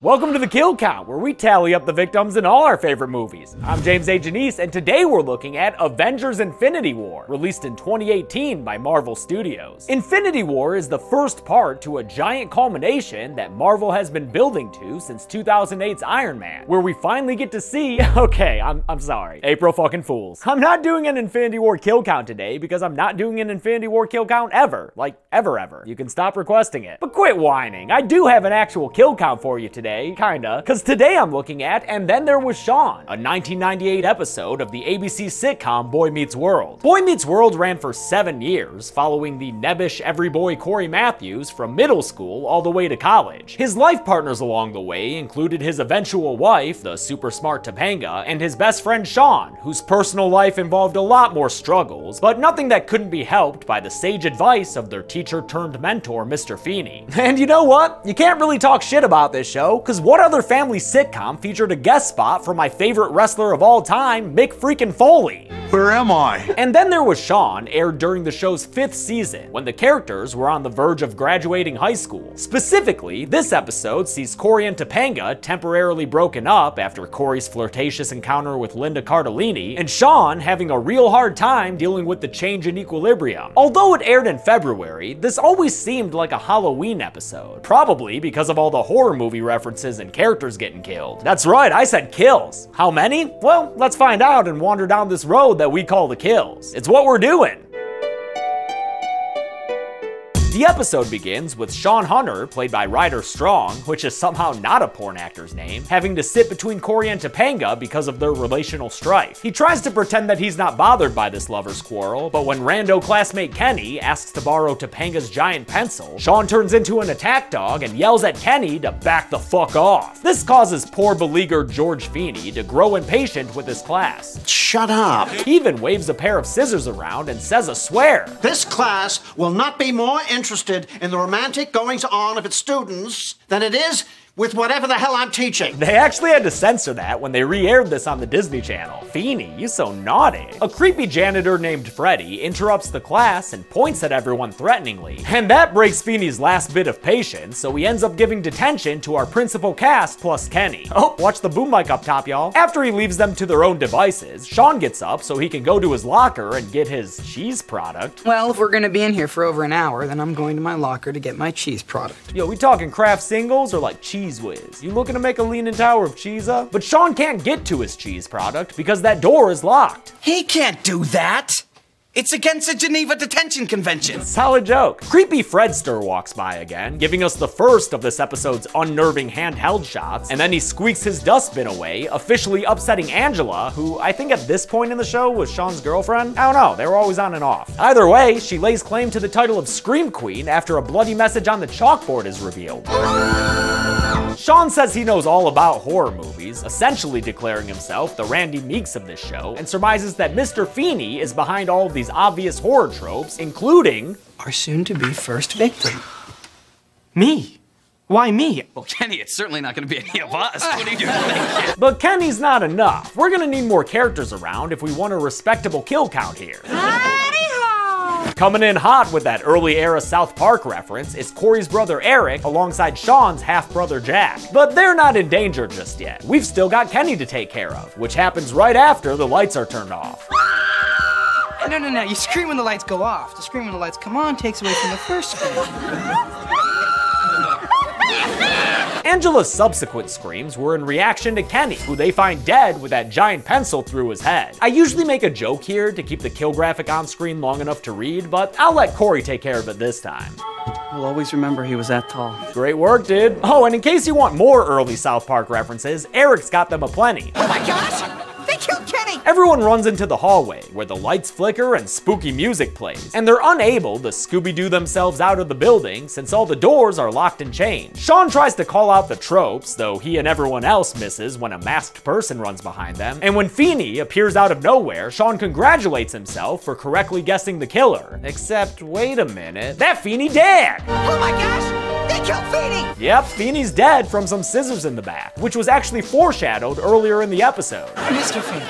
Welcome to the Kill Count, where we tally up the victims in all our favorite movies. I'm James A. Janice, and today we're looking at Avengers Infinity War, released in 2018 by Marvel Studios. Infinity War is the first part to a giant culmination that Marvel has been building to since 2008's Iron Man, where we finally get to see, okay, I'm sorry, April fucking Fools. I'm not doing an Infinity War Kill Count today because I'm not doing an Infinity War Kill Count ever. Like, ever. You can stop requesting it. But quit whining. I do have an actual kill count for you today. Kinda, because today I'm looking at And Then There Was Shawn, a 1998 episode of the ABC sitcom Boy Meets World. Boy Meets World ran for 7 years, following the nebbish every boy Corey Matthews from middle school all the way to college. His life partners along the way included his eventual wife, the super smart Topanga, and his best friend Shawn, whose personal life involved a lot more struggles, but nothing that couldn't be helped by the sage advice of their teacher turned mentor, Mr. Feeney. And you know what? You can't really talk shit about this show, because what other family sitcom featured a guest spot from my favorite wrestler of all time, Mick freaking Foley? Where am I? And Then There Was Shawn aired during the show's 5th season, when the characters were on the verge of graduating high school. Specifically, this episode sees Corey and Topanga temporarily broken up after Corey's flirtatious encounter with Linda Cardellini, and Shawn having a real hard time dealing with the change in equilibrium. Although it aired in February, this always seemed like a Halloween episode, probably because of all the horror movie references and characters getting killed. That's right, I said kills. How many? Well, let's find out and wander down this road that we call the kills. It's what we're doing. The episode begins with Shawn Hunter, played by Ryder Strong, which is somehow not a porn actor's name, having to sit between Corey and Topanga because of their relational strife. He tries to pretend that he's not bothered by this lover's quarrel, but when rando classmate Kenny asks to borrow Topanga's giant pencil, Shawn turns into an attack dog and yells at Kenny to back the fuck off. This causes poor beleaguered George Feeney to grow impatient with his class. Shut up. He even waves a pair of scissors around and says a swear. This class will not be more interested in the romantic goings-on of its students than it is with whatever the hell I'm teaching. They actually had to censor that when they re-aired this on the Disney Channel. Feeney, you so naughty. A creepy janitor named Freddy interrupts the class and points at everyone threateningly. And that breaks Feeney's last bit of patience, so he ends up giving detention to our principal cast plus Kenny. Oh, watch the boom mic up top, y'all. After he leaves them to their own devices, Shawn gets up so he can go to his locker and get his cheese product. Well, if we're gonna be in here for over an hour, then I'm going to my locker to get my cheese product. Yo, we talking Kraft singles or like Cheese Whiz? You looking to make a leaning tower of cheese up? But Shawn can't get to his cheese product because that door is locked. He can't do that! It's against the Geneva Detention Convention. Solid joke. Creepy Fredster walks by again, giving us the first of this episode's unnerving handheld shots, and then he squeaks his dustbin away, officially upsetting Angela, who I think at this point in the show was Shawn's girlfriend. I don't know, they were always on and off. Either way, she lays claim to the title of Scream Queen after a bloody message on the chalkboard is revealed. Shawn says he knows all about horror movies, essentially declaring himself the Randy Meeks of this show, and surmises that Mr. Feeney is behind all of these obvious horror tropes, including Our soon-to-be first victim. Me? Why me? Well, Kenny, it's certainly not gonna be any of us. What are you doing? But Kenny's not enough. We're gonna need more characters around if we want a respectable kill count here. Coming in hot with that early era South Park reference is Corey's brother Eric alongside Shawn's half-brother Jack. But they're not in danger just yet. We've still got Kenny to take care of, which happens right after the lights are turned off. No. You scream when the lights go off. To scream when the lights come on takes away from the first scream. Angela's subsequent screams were in reaction to Kenny, who they find dead with that giant pencil through his head. I usually make a joke here to keep the kill graphic on screen long enough to read, but I'll let Corey take care of it this time. We'll always remember he was that tall. Great work, dude. Oh, and in case you want more early South Park references, Eric's got them aplenty. Oh my gosh! They killed Kenny! Everyone runs into the hallway, where the lights flicker and spooky music plays, and they're unable to Scooby-Doo themselves out of the building since all the doors are locked and chained. Shawn tries to call out the tropes, though he and everyone else misses when a masked person runs behind them, and when Feeney appears out of nowhere, Shawn congratulates himself for correctly guessing the killer. Except, wait a minute, that Feeney dead! Oh my gosh! They killed Feeney! Yep, Feeney's dead from some scissors in the back, which was actually foreshadowed earlier in the episode. Mr. Feeney,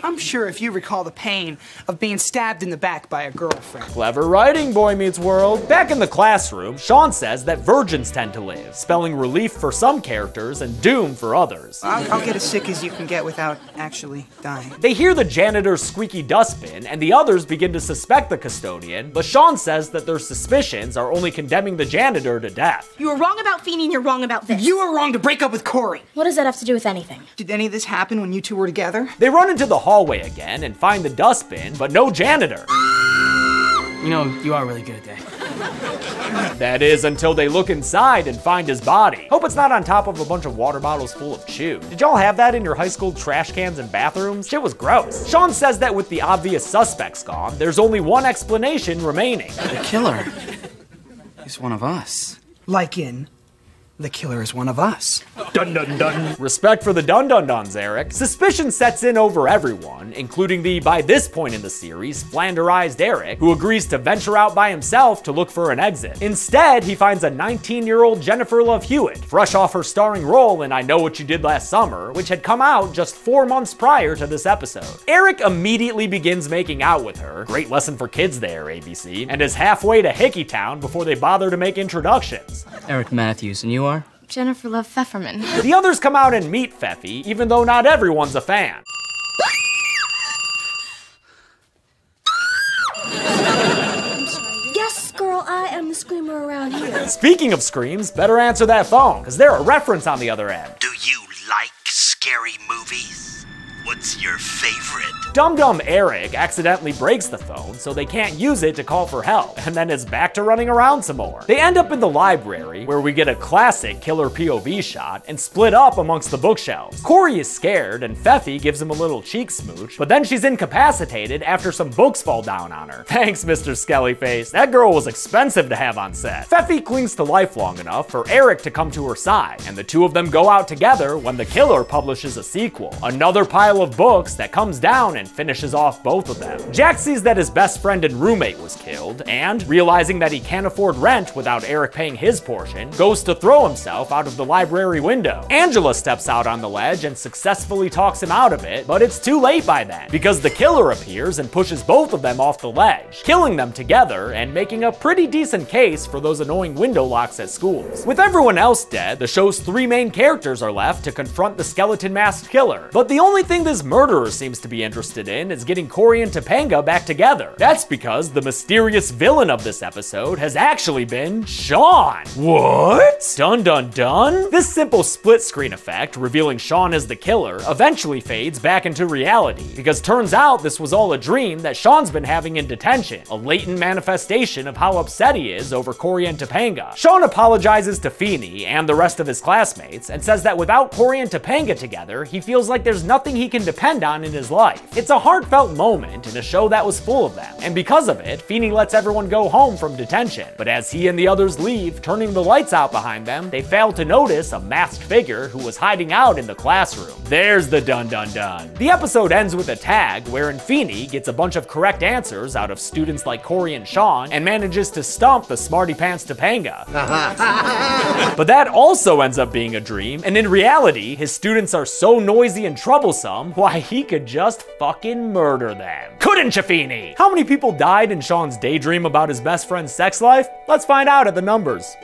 I'm sure if you recall the pain of being stabbed in the back by a girlfriend. Clever writing, Boy Meets World. Back in the classroom, Shawn says that virgins tend to live, spelling relief for some characters and doom for others. I'll get as sick as you can get without actually dying. They hear the janitor's squeaky dustbin, and the others begin to suspect the custodian, but Shawn says that their suspicions are only condemning the janitor to death. You were wrong about Feeney and you're wrong about this. You were wrong to break up with Corey. What does that have to do with anything? Did any of this happen when you two were together? They run into the hallway again and find the dustbin, but no janitor. You know, you are really good at that. That is until they look inside and find his body. Hope it's not on top of a bunch of water bottles full of chew. Did y'all have that in your high school trash cans and bathrooms? Shit was gross. Shawn says that with the obvious suspects gone, there's only one explanation remaining. The killer is one of us. Like in, the killer is one of us. Dun dun dun. Respect for the dun dun duns, Eric. Suspicion sets in over everyone, including the, by this point in the series, flanderized Eric, who agrees to venture out by himself to look for an exit. Instead, he finds a 19-year-old Jennifer Love Hewitt, fresh off her starring role in I Know What You Did Last Summer, which had come out just 4 months prior to this episode. Eric immediately begins making out with her, great lesson for kids there, ABC, and is halfway to Hickey Town before they bother to make introductions. Eric Matthews, and you are? Jennifer Love Pfefferman. The others come out and meet Pfeffy, even though not everyone's a fan. Yes, girl, I am the screamer around here. Speaking of screams, better answer that phone, because they're a reference on the other end. Do you like scary movies? What's your favorite? Dum Dum Eric accidentally breaks the phone, so they can't use it to call for help, and then is back to running around some more. They end up in the library, where we get a classic killer POV shot, and split up amongst the bookshelves. Corey is scared, and Pfeffy gives him a little cheek smooch, but then she's incapacitated after some books fall down on her. Thanks, Mr. Skellyface. That girl was expensive to have on set. Pfeffy clings to life long enough for Eric to come to her side, and the two of them go out together when the killer publishes a sequel. Another pile of books that comes down and finishes off both of them. Jack sees that his best friend and roommate was killed, and realizing that he can't afford rent without Eric paying his portion, goes to throw himself out of the library window. Angela steps out on the ledge and successfully talks him out of it, but it's too late by then, because the killer appears and pushes both of them off the ledge, killing them together and making a pretty decent case for those annoying window locks at schools. With everyone else dead, the show's 3 main characters are left to confront the skeleton-masked killer. But the only thing this murderer seems to be interested in is getting Corey and Topanga back together. That's because the mysterious villain of this episode has actually been Shawn. What? Dun dun dun? This simple split screen effect, revealing Shawn as the killer, eventually fades back into reality, because turns out this was all a dream that Shawn's been having in detention, a latent manifestation of how upset he is over Corey and Topanga. Shawn apologizes to Feeney and the rest of his classmates and says that without Corey and Topanga together, he feels like there's nothing he can depend on in his life. It's a heartfelt moment in a show that was full of them, and because of it, Feeney lets everyone go home from detention. But as he and the others leave, turning the lights out behind them, they fail to notice a masked figure who was hiding out in the classroom. There's the dun dun dun. The episode ends with a tag wherein Feeney gets a bunch of correct answers out of students like Corey and Shawn and manages to stump the smarty pants Topanga. But that also ends up being a dream, and in reality, his students are so noisy and troublesome, why he could just fucking murder them. Couldn't you, Feeney? How many people died in Shawn's daydream about his best friend's sex life? Let's find out at the numbers.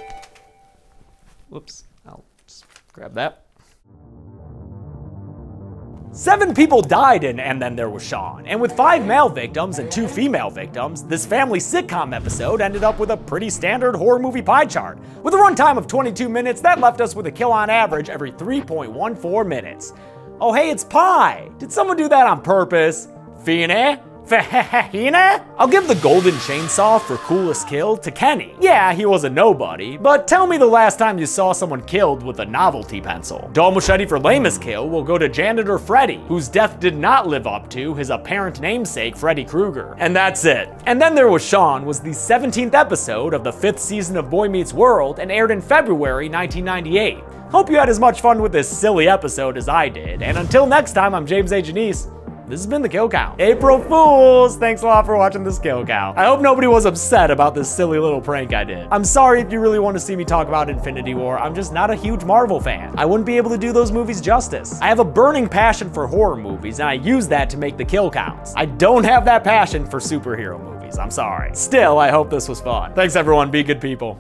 Whoops, I'll just grab that. 7 people died in And Then There Was Shawn, and with 5 male victims and 2 female victims, this family sitcom episode ended up with a pretty standard horror movie pie chart. With a runtime of 22 minutes, that left us with a kill on average every 3.14 minutes. Oh hey, it's pie! Did someone do that on purpose? Feeney? I'll give the golden chainsaw for coolest kill to Kenny. Yeah, he was a nobody, but tell me the last time you saw someone killed with a novelty pencil. Dull machete for lamest kill will go to janitor Freddy, whose death did not live up to his apparent namesake Freddy Krueger. And that's it. And Then There Was Shawn was the 17th episode of the 5th season of Boy Meets World and aired in February 1998. Hope you had as much fun with this silly episode as I did, and until next time, I'm James A. Janice. this has been the Kill Count. April Fools! Thanks a lot for watching this Kill Count. I hope nobody was upset about this silly little prank I did. I'm sorry if you really want to see me talk about Infinity War. I'm just not a huge Marvel fan. I wouldn't be able to do those movies justice. I have a burning passion for horror movies, and I use that to make the Kill Counts. I don't have that passion for superhero movies. I'm sorry. Still, I hope this was fun. Thanks everyone, be good people.